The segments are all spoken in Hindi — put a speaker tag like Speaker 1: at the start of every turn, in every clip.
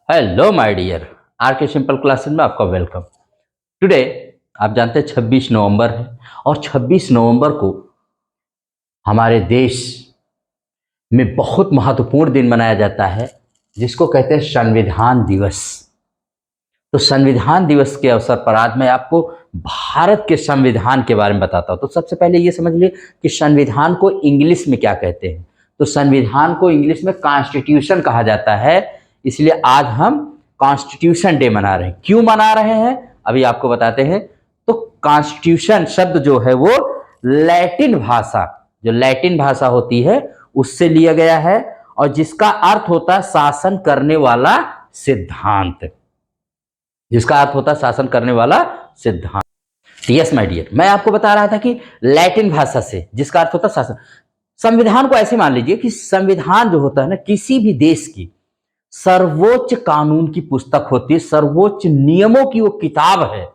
Speaker 1: हेलो माय डियर आर के सिंपल क्लासेस में आपका वेलकम। टुडे आप जानते हैं 26 नवंबर है और 26 नवंबर को हमारे देश में बहुत महत्वपूर्ण दिन मनाया जाता है जिसको कहते हैं संविधान दिवस। तो संविधान दिवस के अवसर पर आज मैं आपको भारत के संविधान के बारे में बताता हूँ। तो सबसे पहले ये समझ लिए कि संविधान को इंग्लिश में क्या कहते हैं। तो संविधान को इंग्लिश में कॉन्स्टिट्यूशन कहा जाता है, इसलिए आज हम कॉन्स्टिट्यूशन डे मना रहे हैं। क्यों मना रहे हैं अभी आपको बताते हैं। तो कॉन्स्टिट्यूशन शब्द जो है वो लैटिन भाषा, जो लैटिन भाषा होती है उससे लिया गया है और जिसका अर्थ होता है शासन करने वाला सिद्धांत, जिसका अर्थ होता है शासन करने वाला सिद्धांत। यस माय डियर, मैं आपको बता रहा था कि लैटिन भाषा से जिसका अर्थ होता है शासन। संविधान को ऐसे मान लीजिए कि संविधान जो होता है ना, किसी भी देश की सर्वोच्च कानून की पुस्तक होती है, सर्वोच्च नियमों की वो किताब है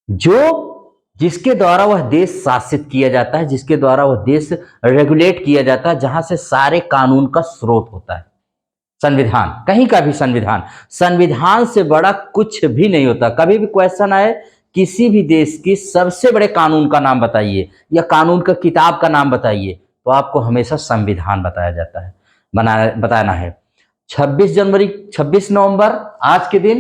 Speaker 1: जो जिसके द्वारा वह देश शासित किया जाता है, जिसके द्वारा वह देश रेगुलेट किया जाता है, जहां से सारे कानून का स्रोत होता है संविधान। कहीं का भी संविधान, संविधान से बड़ा कुछ भी नहीं होता। कभी भी क्वेश्चन आए किसी भी देश की सबसे बड़े कानून का नाम बताइए या कानून का किताब का नाम बताइए, तो आपको हमेशा संविधान बताया जाता है, बताना है। 26 जनवरी 26 नवंबर आज के दिन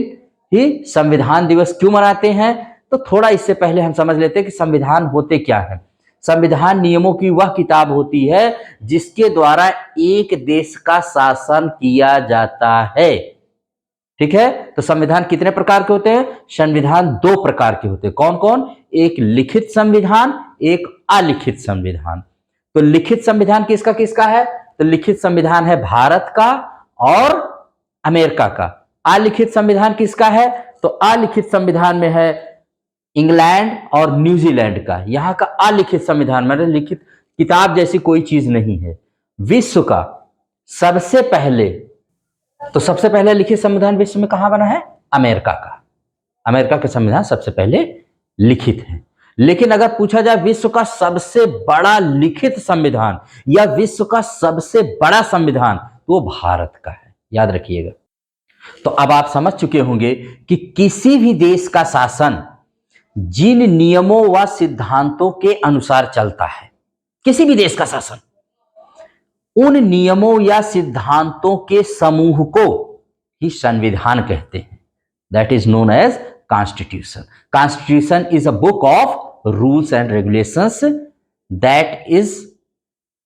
Speaker 1: ही संविधान दिवस क्यों मनाते हैं, तो थोड़ा इससे पहले हम समझ लेते हैं कि संविधान होते क्या है। संविधान नियमों की वह किताब होती है जिसके द्वारा एक देश का शासन किया जाता है। ठीक है, तो संविधान कितने प्रकार के होते हैं? संविधान दो प्रकार के होते हैं। कौन कौन? एक लिखित संविधान, एक अलिखित संविधान। तो लिखित संविधान किसका किसका है? तो लिखित संविधान है भारत का और अमेरिका का। अलिखित संविधान किसका है? तो अलिखित संविधान में है इंग्लैंड और न्यूजीलैंड का। यहां का अलिखित संविधान मतलब लिखित किताब जैसी कोई चीज नहीं है। विश्व का सबसे पहले, तो सबसे पहले लिखित संविधान विश्व में कहां बना है? अमेरिका का। अमेरिका का संविधान सबसे पहले लिखित है। लेकिन अगर पूछा जाए विश्व का सबसे बड़ा लिखित संविधान या विश्व का सबसे बड़ा संविधान, तो वो भारत का है, याद रखिएगा। तो अब आप समझ चुके होंगे कि किसी भी देश का शासन जिन नियमों व सिद्धांतों के अनुसार चलता है, किसी भी देश का शासन उन नियमों या सिद्धांतों के समूह को ही संविधान कहते हैं। That is known as constitution. Constitution is a book of rules and regulations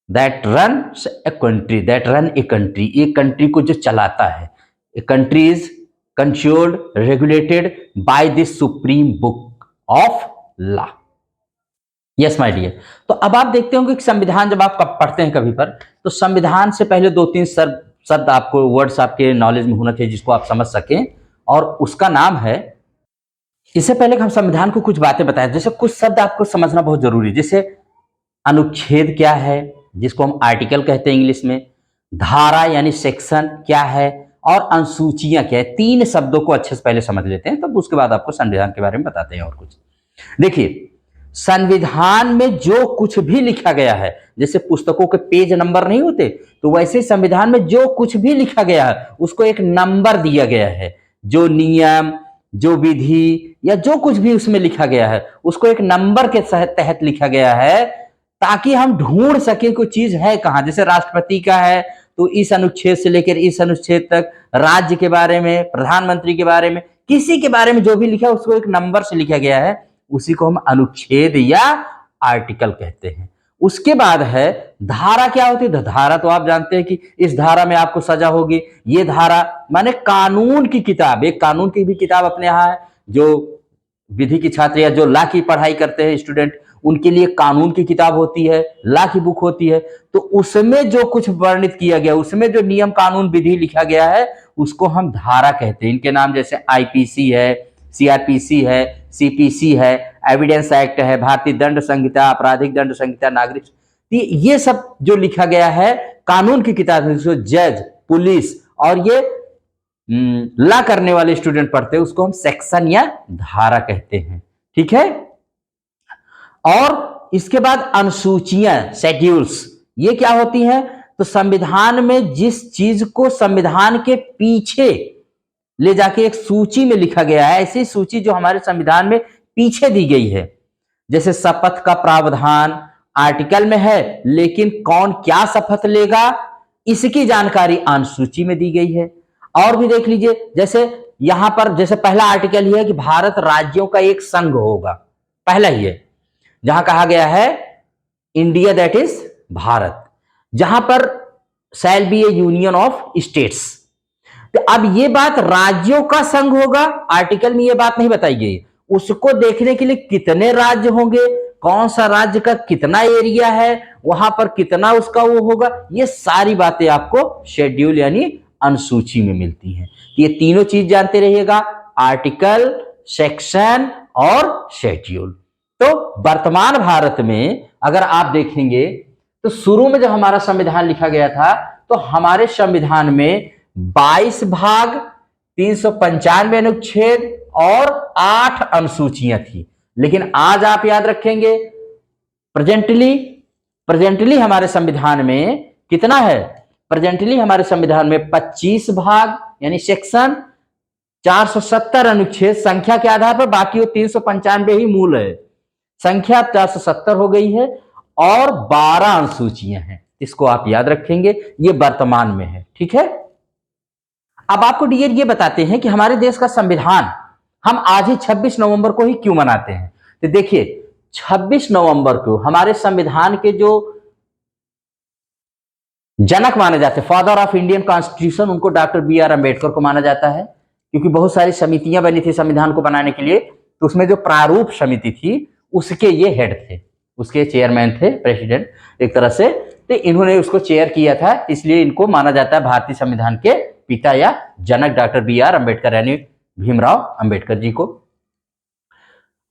Speaker 1: that run a country, that run a country. एक कंट्री को जो चलाता है। A country is controlled regulated by the supreme book of law. Yes my dear, तो अब आप देखते होंगे कि संविधान जब आप पढ़ते हैं कभी पर, तो संविधान से पहले दो तीन शब्द आपको, वर्ड्स आपके नॉलेज में होना चाहिए जिसको आप समझ सकें, और उसका नाम है, इससे पहले हम संविधान को कुछ बातें बताएं। जैसे कुछ शब्द आपको समझना बहुत जरूरी है, जैसे अनुच्छेद क्या है जिसको हम आर्टिकल कहते हैं इंग्लिश में, धारा यानी सेक्शन क्या है, और अनुसूचियां क्या है। तीन शब्दों को अच्छे से पहले समझ लेते हैं, तब उसके बाद आपको संविधान के बारे में बताते हैं और कुछ। देखिए, संविधान में जो कुछ भी लिखा गया है, जैसे पुस्तकों के पेज नंबर नहीं होते, तो वैसे संविधान में जो कुछ भी लिखा गया है उसको एक नंबर दिया गया है। जो नियम, जो विधि या जो कुछ भी उसमें लिखा गया है उसको एक नंबर के तहत लिखा गया है, ताकि हम ढूंढ सके कोई चीज है कहां। जैसे राष्ट्रपति का है तो इस अनुच्छेद से लेकर इस अनुच्छेद तक, राज्य के बारे में, प्रधानमंत्री के बारे में, किसी के बारे में जो भी लिखा है उसको एक नंबर से लिखा गया है, उसी को हम अनुच्छेद या आर्टिकल कहते हैं। उसके बाद है धारा। क्या होती है धारा? तो आप जानते हैं कि इस धारा में आपको सजा होगी। ये धारा माने कानून की किताब। एक कानून की भी किताब अपने यहाँ है। जो विधि की छात्र या जो लॉ की पढ़ाई करते हैं स्टूडेंट, उनके लिए कानून की किताब होती है, लॉ की बुक होती है। तो उसमें जो कुछ वर्णित किया गया, उसमें जो नियम कानून विधि लिखा गया है उसको हम धारा कहते हैं। इनके नाम जैसे आईपीसी है, सीआरपीसी है, सीपीसी है, एविडेंस एक्ट है, भारतीय दंड संहिता, आपराधिक दंड संहिता, नागरिक, ये सब जो लिखा गया है कानून की किताब है, जिसको जज, पुलिस और ये लॉ करने वाले स्टूडेंट पढ़ते हैं, उसको हम सेक्शन या धारा कहते हैं। ठीक है, और इसके बाद अनुसूचियां, शेड्यूल्स, ये क्या होती हैं? तो संविधान में जिस चीज को संविधान के पीछे ले जाके एक सूची में लिखा गया है, ऐसी सूची जो हमारे संविधान में पीछे दी गई है। जैसे शपथ का प्रावधान आर्टिकल में है, लेकिन कौन क्या शपथ लेगा इसकी जानकारी अनुसूची में दी गई है। और भी देख लीजिए, जैसे यहां पर जैसे पहला आर्टिकल ही है कि भारत राज्यों का एक संघ होगा, पहला ही है, जहां कहा गया है इंडिया दैट इज भारत, जहां पर shall be A union of states. तो अब ये बात राज्यों का संघ होगा, आर्टिकल में ये बात नहीं बताई गई। उसको देखने के लिए कितने राज्य होंगे, कौन सा राज्य का कितना एरिया है, वहां पर कितना उसका वो होगा, ये सारी बातें आपको शेड्यूल यानी अनुसूची में मिलती हैं। ये तीनों चीज जानते रहिएगा, आर्टिकल, सेक्शन और शेड्यूल। तो वर्तमान भारत में अगर आप देखेंगे तो शुरू में जब हमारा संविधान लिखा गया था तो हमारे संविधान में 22 भाग, 395 अनुच्छेद और 8 अनुसूचियां थी। लेकिन आज आप याद रखेंगे प्रेजेंटली हमारे संविधान में कितना है, प्रेजेंटली हमारे संविधान में 25 भाग यानी सेक्शन, 470 अनुच्छेद संख्या के आधार पर, बाकी वो 395 ही मूल है, संख्या 470 हो गई है और 12 अनुसूचियां हैं। इसको आप याद रखेंगे, ये वर्तमान में है। ठीक है, अब आपको डीएड ये बताते हैं कि हमारे देश का संविधान हम आज ही 26 नवंबर को ही क्यों मनाते हैं। तो देखिए 26 नवंबर को हमारे संविधान के जो जनक माने जाते हैं, फादर ऑफ इंडियन कॉन्स्टिट्यूशन, उनको डॉक्टर बी.आर. अम्बेडकर को माना जाता है, क्योंकि बहुत सारी समितियां बनी थी संविधान को बनाने के लिए। तो उसमें जो प्रारूप समिति थी उसके ये हेड थे, उसके चेयरमैन थे, प्रेसिडेंट एक तरह से। तो इन्होंने उसको चेयर किया था, इसलिए इनको माना जाता है भारतीय संविधान के पिता या जनक, डॉक्टर बी.आर. अम्बेडकर यानी भीमराव अंबेडकर जी को।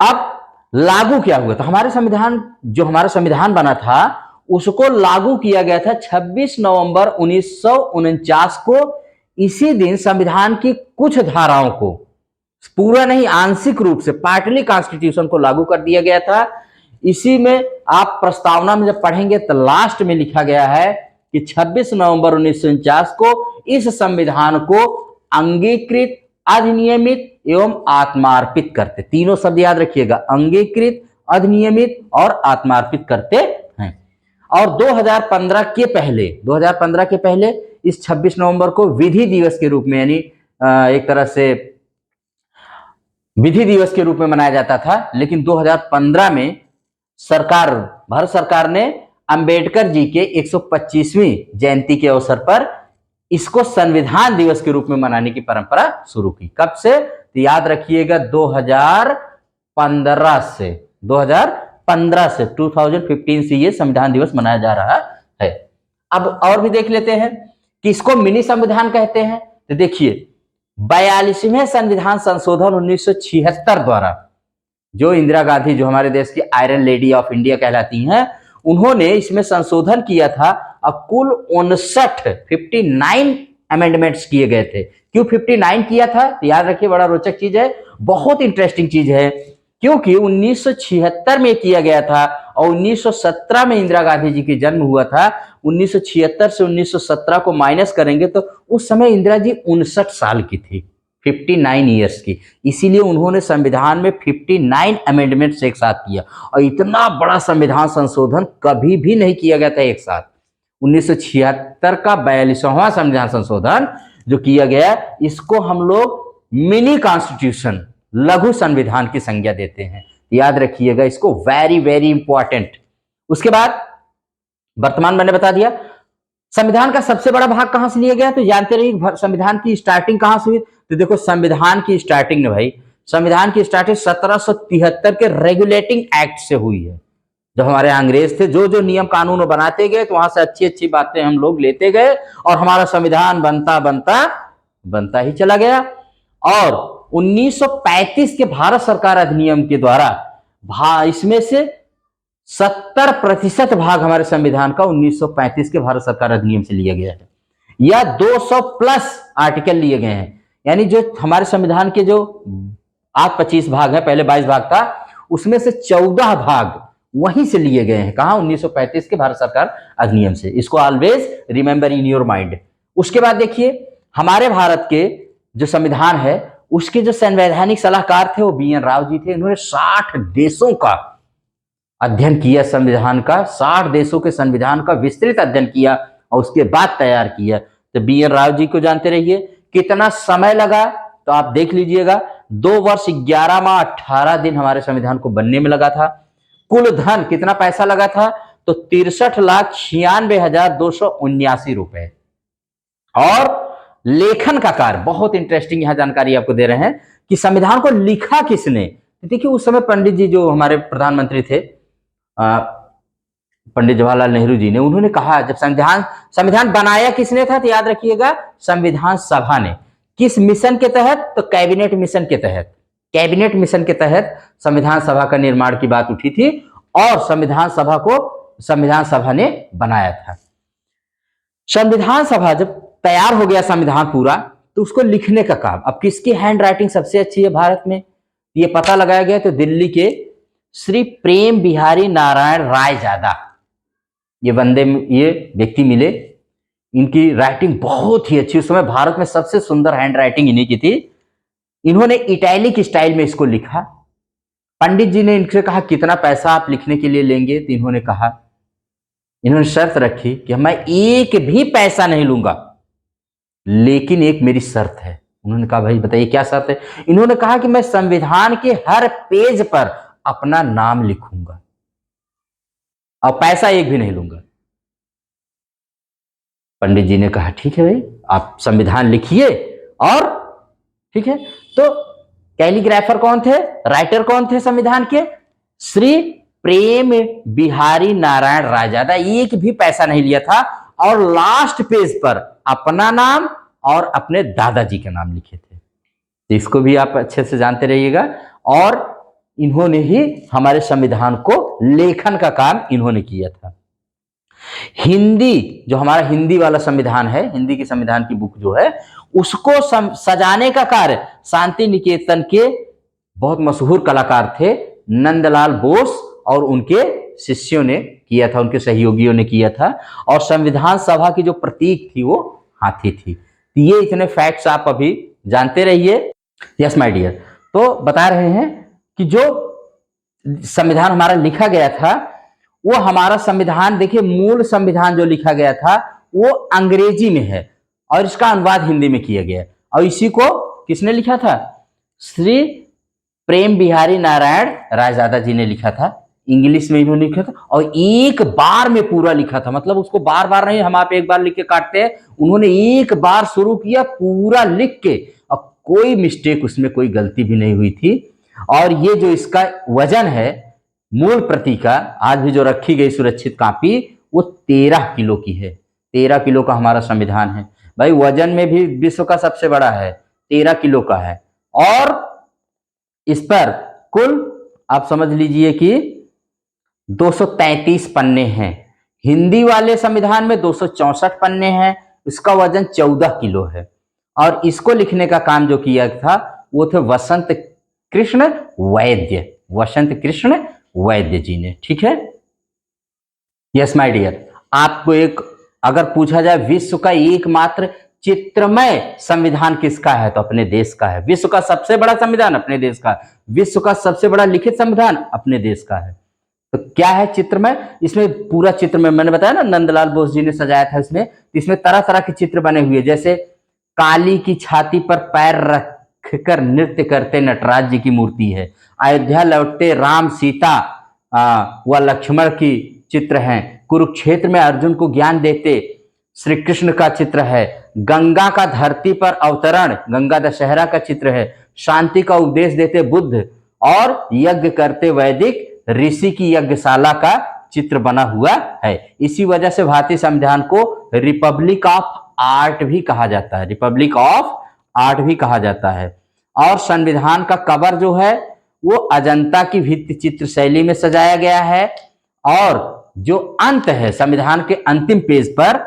Speaker 1: अब लागू क्या हुआ, तो हमारे संविधान, जो हमारा संविधान बना था उसको लागू किया गया था 26 नवंबर 1949 को। इसी दिन संविधान की कुछ धाराओं को, पूरा नहीं आंशिक रूप से, पार्टली कॉन्स्टिट्यूशन को लागू कर दिया गया था। इसी में आप प्रस्तावना में जब पढ़ेंगे तो लास्ट में लिखा गया है कि 26 नवंबर 1949 को इस संविधान को अंगीकृत, अधिनियमित एवं आत्मार्पित करते। तीनों शब्द याद रखिएगा, अंगीकृत, अधिनियमित और आत्मार्पित करते हैं। और 2015 के पहले इस 26 नवंबर को विधि दिवस के रूप में, यानी एक तरह से विधि दिवस के रूप में मनाया जाता था। लेकिन 2015 में भारत सरकार ने अंबेडकर जी के 125वीं जयंती के अवसर पर इसको संविधान दिवस के रूप में मनाने की परंपरा शुरू की। कब से, तो याद रखिएगा 2015 से 2015 से ये संविधान दिवस मनाया जा रहा है। अब और भी देख लेते हैं कि इसको मिनी संविधान कहते हैं। तो देखिए 42वें संविधान संशोधन 1976 द्वारा, जो इंदिरा गांधी, जो हमारे देश की आयरन लेडी ऑफ इंडिया कहलाती हैं, उन्होंने इसमें संशोधन किया था। अब कुल 59 अमेंडमेंट्स किए गए थे। क्यों 59 किया था, तो याद रखिए, बड़ा रोचक चीज है, बहुत इंटरेस्टिंग चीज है, क्योंकि 1976 में किया गया था और 1917 में इंदिरा गांधी जी की जन्म हुआ था। 1976 से 1917 को माइनस करेंगे तो उस समय इंदिरा जी 59 साल की थी, 59 ईयर्स की। इसीलिए उन्होंने संविधान में 59 अमेंडमेंट्स एक साथ किया, और इतना बड़ा संविधान संशोधन कभी भी नहीं किया गया था एक साथ। 1976 का 42वां संविधान संशोधन जो किया गया, इसको हम लोग मिनी कॉन्स्टिट्यूशन, लघु संविधान की संज्ञा देते हैं। याद रखिएगा इसको, वेरी वेरी इंपॉर्टेंट। उसके बाद वर्तमान मैंने बता दिया संविधान का सबसे बड़ा भाग कहां से लिया गया, तो जानते रहिए संविधान की स्टार्टिंग कहां से हुई। तो देखो संविधान की स्टार्टिंग में भाई, संविधान की स्टार्टिंग 1773 के रेगुलेटिंग एक्ट से हुई है। जब हमारे अंग्रेज थे, जो जो नियम कानून बनाते गए, तो वहां से अच्छी अच्छी बातें हम लोग लेते गए और हमारा संविधान बनता ही चला गया। और 1935 के भारत सरकार अधिनियम के द्वारा इसमें से 70% भाग हमारे संविधान का 1935 के भारत सरकार अधिनियम से लिया गया है, या 200 प्लस आर्टिकल लिए गए हैं। यानी जो हमारे संविधान के जो आज 25 भाग है, पहले 22 भाग था, उसमें से 14 भाग वहीं से लिए गए हैं। कहां, 1935 के भारत सरकार अधिनियम से। इसको always remember in your mind. उसके बाद देखिए हमारे भारत के जो संविधान है उसके जो संवैधानिक सलाहकार थे वो BN राव जी थे। इन्होंने 60 देशों का अध्ययन किया, संविधान का 60 देशों के संविधान का विस्तृत अध्ययन किया और उसके बाद तैयार किया। तो BN राव जी को जानते रहिए। कितना समय लगा तो आप देख लीजिएगा, 2 वर्ष 11 माह 18 दिन हमारे संविधान को बनने में लगा था। कुल धन कितना पैसा लगा था तो 63,96,279 रुपए। और लेखन का कार्य बहुत इंटरेस्टिंग यहां जानकारी आपको दे रहे हैं कि संविधान को लिखा किसने। देखिए उस समय पंडित जी जो हमारे प्रधानमंत्री थे पंडित जवाहरलाल नेहरू जी ने, उन्होंने कहा जब संविधान बनाया किसने था तो याद रखिएगा संविधान सभा ने। किस मिशन के तहत तो कैबिनेट मिशन के तहत। कैबिनेट मिशन के तहत संविधान सभा का निर्माण की बात उठी थी और संविधान सभा ने बनाया था। संविधान सभा जब तैयार हो गया संविधान पूरा तो उसको लिखने का काम, अब किसकी हैंड राइटिंग सबसे अच्छी है भारत में ये पता लगाया गया तो दिल्ली के श्री प्रेम बिहारी नारायण रायजादा ये व्यक्ति मिले। इनकी राइटिंग बहुत ही अच्छी, उस समय भारत में सबसे सुंदर हैंड राइटिंग इन्हीं की थी। इन्होंने इटैलिक स्टाइल में इसको लिखा। पंडित जी ने इनसे कहा कितना पैसा आप लिखने के लिए लेंगे तो इन्होंने शर्त रखी कि मैं एक भी पैसा नहीं लूंगा, लेकिन एक मेरी शर्त है। उन्होंने कहा भाई बताइए क्या शर्त है। इन्होंने कहा कि मैं संविधान के हर पेज पर अपना नाम लिखूंगा और पैसा एक भी नहीं लूंगा। पंडित जी ने कहा ठीक है भाई आप संविधान लिखिए। और ठीक है, तो कैलीग्राफर कौन थे, राइटर कौन थे संविधान के, श्री प्रेम बिहारी नारायण रायजादा। एक भी पैसा नहीं लिया था और लास्ट पेज पर अपना नाम और अपने दादाजी का नाम लिखे थे। तो इसको भी आप अच्छे से जानते रहिएगा। और इन्होंने ही हमारे संविधान को लेखन का काम इन्होंने किया था। हिंदी जो हमारा हिंदी वाला संविधान है, हिंदी की संविधान की बुक जो है उसको सजाने का कार्य शांति निकेतन के बहुत मशहूर कलाकार थे नंदलाल बोस और उनके शिष्यों ने किया था, उनके सहयोगियों ने किया था। और संविधान सभा की जो प्रतीक थी वो हाथी थी। ये इतने फैक्ट्स आप अभी जानते रहिए। यस माय डियर, तो बता रहे हैं कि जो संविधान हमारा लिखा गया था वो हमारा संविधान, देखिए मूल संविधान जो लिखा गया था वो अंग्रेजी में है और इसका अनुवाद हिंदी में किया गया। और इसी को किसने लिखा था, श्री प्रेम बिहारी नारायण रायजादा जी ने लिखा था। इंग्लिश में इन्होंने लिखा था और एक बार में पूरा लिखा था, मतलब उसको बार बार नहीं, हम आप एक बार लिख के काटते हैं, उन्होंने एक बार शुरू किया पूरा लिख के, अब कोई मिस्टेक उसमें कोई गलती भी नहीं हुई थी। और ये जो इसका वजन है मूल प्रति का, आज भी जो रखी गई सुरक्षित कॉपी, वो 13 किलो की है। 13 किलो का हमारा संविधान है भाई, वजन में भी विश्व का सबसे बड़ा है, 13 किलो का है। और इस पर कुल आप समझ लीजिए कि 233 पन्ने हैं। हिंदी वाले संविधान में 264 पन्ने हैं, इसका वजन 14 किलो है। और इसको लिखने का काम जो किया था वो थे वसंत कृष्ण वैद्य जी ने। ठीक है, यस माय डियर, आपको एक अगर पूछा जाए विश्व का एकमात्र चित्रमय संविधान किसका है तो अपने देश का है। विश्व का सबसे बड़ा संविधान अपने देश का, विश्व का सबसे बड़ा लिखित संविधान अपने देश का है। तो क्या है चित्रमय, इसमें पूरा चित्रमय मैंने बताया ना नंदलाल बोस जी ने सजाया था। इसमें तरह तरह के चित्र बने हुए, जैसे काली की छाती पर पैर रखकर नृत्य करते नटराज जी की मूर्ति है, अयोध्या लौटते राम सीता व लक्ष्मण की चित्र हैं, कुरुक्षेत्र में अर्जुन को ज्ञान देते श्री कृष्ण का चित्र है, गंगा का धरती पर अवतरण गंगा दशहरा का चित्र है, शांति का उपदेश देते बुद्ध और यज्ञ करते वैदिक ऋषि की यज्ञशाला का चित्र बना हुआ है। इसी वजह से भारतीय संविधान को रिपब्लिक ऑफ आर्ट भी कहा जाता है, रिपब्लिक ऑफ आर्ट भी कहा जाता है। और संविधान का कवर जो है वो अजंता की भित्ति चित्र शैली में सजाया गया है। और जो अंत है संविधान के अंतिम पेज पर,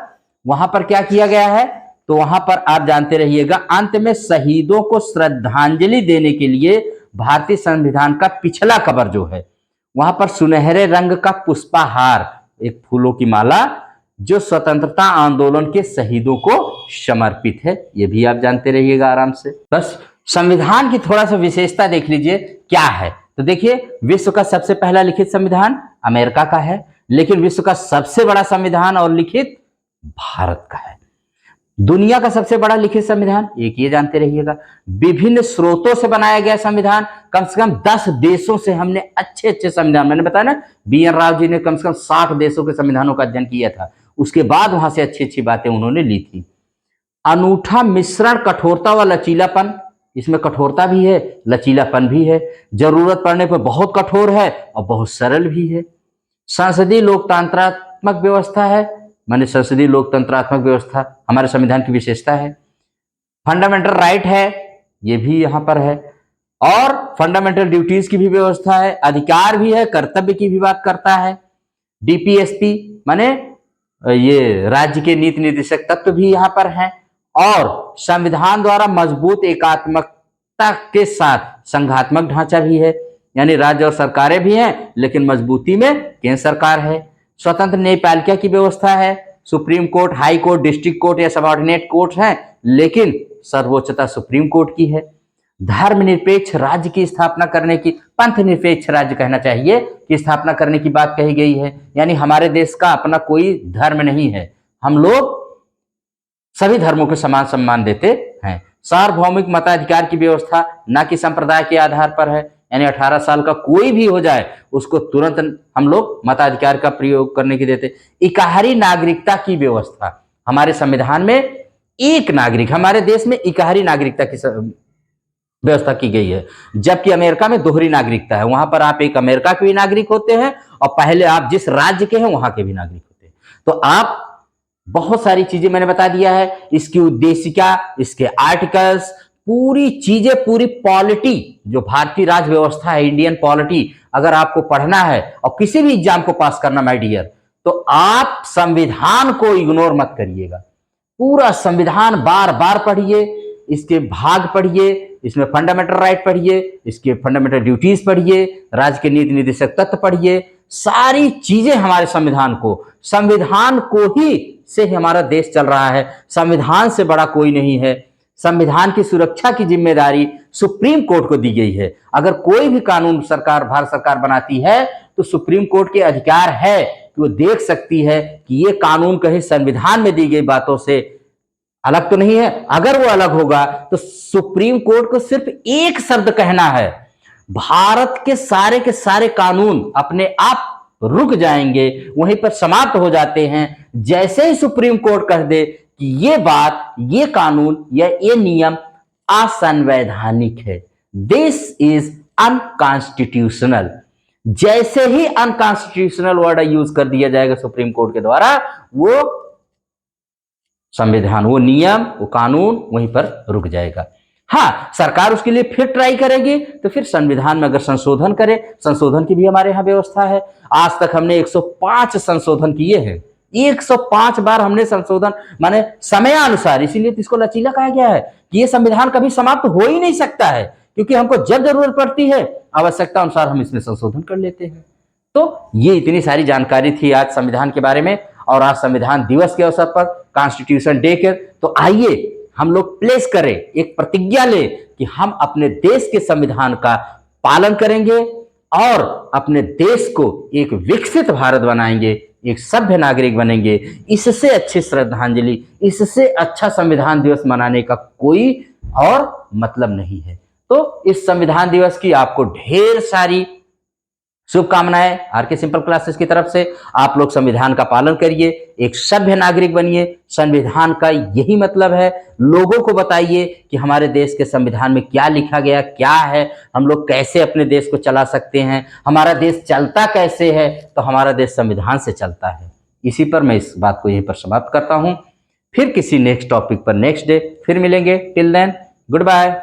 Speaker 1: वहां पर क्या किया गया है तो वहां पर आप जानते रहिएगा, अंत में शहीदों को श्रद्धांजलि देने के लिए भारतीय संविधान का पिछला कवर जो है वहां पर सुनहरे रंग का पुष्पहार, एक फूलों की माला, जो स्वतंत्रता आंदोलन के शहीदों को समर्पित है, ये भी आप जानते रहिएगा आराम से। बस संविधान की थोड़ा सा विशेषता देख लीजिए क्या है। तो देखिए, विश्व का सबसे पहला लिखित संविधान अमेरिका का है, लेकिन विश्व का सबसे बड़ा संविधान और लिखित भारत का है। दुनिया का सबसे बड़ा लिखित संविधान, एक ये जानते रहिएगा। विभिन्न स्रोतों से बनाया गया संविधान, कम से कम 10 देशों से हमने अच्छे अच्छे संविधान, मैंने बताया ना, BN राव जी ने कम से कम 60 देशों के संविधानों का अध्ययन किया था, उसके बाद वहां से अच्छी अच्छी बातें उन्होंने ली थी। अनूठा मिश्रण कठोरता व लचीलापन, इसमें कठोरता भी है, लचीलापन भी है, जरूरत पड़ने पर बहुत कठोर है और बहुत सरल भी है। संसदीय लोकतंत्रात्मक व्यवस्था है, माने संसदीय लोकतंत्रात्मक व्यवस्था हमारे संविधान की विशेषता है। फंडामेंटल राइट है, ये भी यहां पर है, और फंडामेंटल ड्यूटीज की भी व्यवस्था है, अधिकार भी है, कर्तव्य की भी बात करता है। DPSP माने ये राज्य के नीति निर्देशक तत्व भी यहां पर हैं, और संविधान द्वारा मजबूत एकात्मकता के साथ संघात्मक ढांचा भी है, यानी राज्य और सरकारें भी हैं, लेकिन मजबूती में केंद्र सरकार है। स्वतंत्र न्यायपालिका की व्यवस्था है, supreme court, high court, district court या सबऑर्डिनेट कोर्ट हैं, लेकिन सर्वोच्चता सुप्रीम कोर्ट की है। धर्मनिरपेक्ष राज्य की स्थापना करने की, पंथ निरपेक्ष राज्य कहना चाहिए, की स्थापना करने की बात कही गई है, यानी हमारे देश का अपना कोई धर्म नहीं है, हम लोग सभी धर्मों को समान सम्मान देते हैं। सार्वभौमिक मताधिकार की व्यवस्था न कि संप्रदाय के आधार पर है, यानी 18 साल का कोई भी हो जाए उसको तुरंत हम लोग मताधिकार का प्रयोग करने की देते। इकहरी नागरिकता की व्यवस्था, हमारे संविधान में एक नागरिक, हमारे देश में इकहरी नागरिकता की व्यवस्था की गई है, जबकि अमेरिका में दोहरी नागरिकता है। वहां पर आप एक अमेरिका के भी नागरिक होते हैं और पहले आप जिस राज्य के हैं वहां के भी नागरिक होते हैं। तो आप बहुत सारी चीजें मैंने बता दिया है, इसकी उद्देशिका, इसके आर्टिकल्स, पूरी चीजें, पूरी पॉलिटी जो भारतीय राज्य व्यवस्था है, इंडियन पॉलिटी, अगर आपको पढ़ना है और किसी भी एग्जाम को पास करना माय डियर, तो आप संविधान को इग्नोर मत करिएगा। पूरा संविधान बार बार पढ़िए, इसके भाग पढ़िए, इसमें फंडामेंटल राइट पढ़िए, इसके फंडामेंटल ड्यूटीज पढ़िए, राज्य के नीति निर्देशक तत्व पढ़िए, सारी चीजें हमारे संविधान को ही से ही हमारा देश चल रहा है। संविधान से बड़ा कोई नहीं है। संविधान की सुरक्षा की जिम्मेदारी सुप्रीम कोर्ट को दी गई है। अगर कोई भी कानून सरकार, भारत सरकार बनाती है तो सुप्रीम कोर्ट के अधिकार है कि वो देख सकती है कि ये कानून कहीं संविधान में दी गई बातों से अलग तो नहीं है। अगर वो अलग होगा तो सुप्रीम कोर्ट को सिर्फ एक शब्द कहना है, भारत के सारे कानून अपने आप रुक जाएंगे, वहीं पर समाप्त हो जाते हैं। जैसे ही सुप्रीम कोर्ट कह दे कि ये बात, ये कानून या ये नियम असंवैधानिक है, दिस इज अनकॉन्स्टिट्यूशनल, जैसे ही अनकॉन्स्टिट्यूशनल वर्ड यूज कर दिया जाएगा सुप्रीम कोर्ट के द्वारा, वो संविधान, वो नियम, वो कानून वहीं पर रुक जाएगा। हाँ, सरकार उसके लिए फिर ट्राई करेगी, तो फिर संविधान में अगर संशोधन करे, संशोधन की भी हमारे यहाँ व्यवस्था है। आज तक हमने 105 संशोधन किए हैं, 105 बार हमने संशोधन, माने समयानुसार, इसीलिए तो इसको लचीला कहा गया है कि ये संविधान कभी समाप्त हो ही नहीं सकता है, क्योंकि हमको जब जरूरत पड़ती है आवश्यकता अनुसार हम इसमें संशोधन कर लेते हैं। तो ये इतनी सारी जानकारी थी आज संविधान के बारे में, और आज संविधान दिवस के अवसर पर, कॉन्स्टिट्यूशन डे के, तो आइए हम लोग प्लेस करें, एक प्रतिज्ञा ले कि हम अपने देश के संविधान का पालन करेंगे और अपने देश को एक विकसित भारत बनाएंगे, एक सभ्य नागरिक बनेंगे। इससे अच्छी श्रद्धांजलि, इससे अच्छा संविधान दिवस मनाने का कोई और मतलब नहीं है। तो इस संविधान दिवस की आपको ढेर सारी शुभकामनाएं आरके सिंपल क्लासेस की तरफ से। आप लोग संविधान का पालन करिए, एक सभ्य नागरिक बनिए। संविधान का यही मतलब है, लोगों को बताइए कि हमारे देश के संविधान में क्या लिखा गया, क्या है, हम लोग कैसे अपने देश को चला सकते हैं, हमारा देश चलता कैसे है, तो हमारा देश संविधान से चलता है। इसी पर मैं इस बात को यहीं पर समाप्त करता हूं। फिर किसी नेक्स्ट टॉपिक पर नेक्स्ट डे फिर मिलेंगे। Till then, good bye.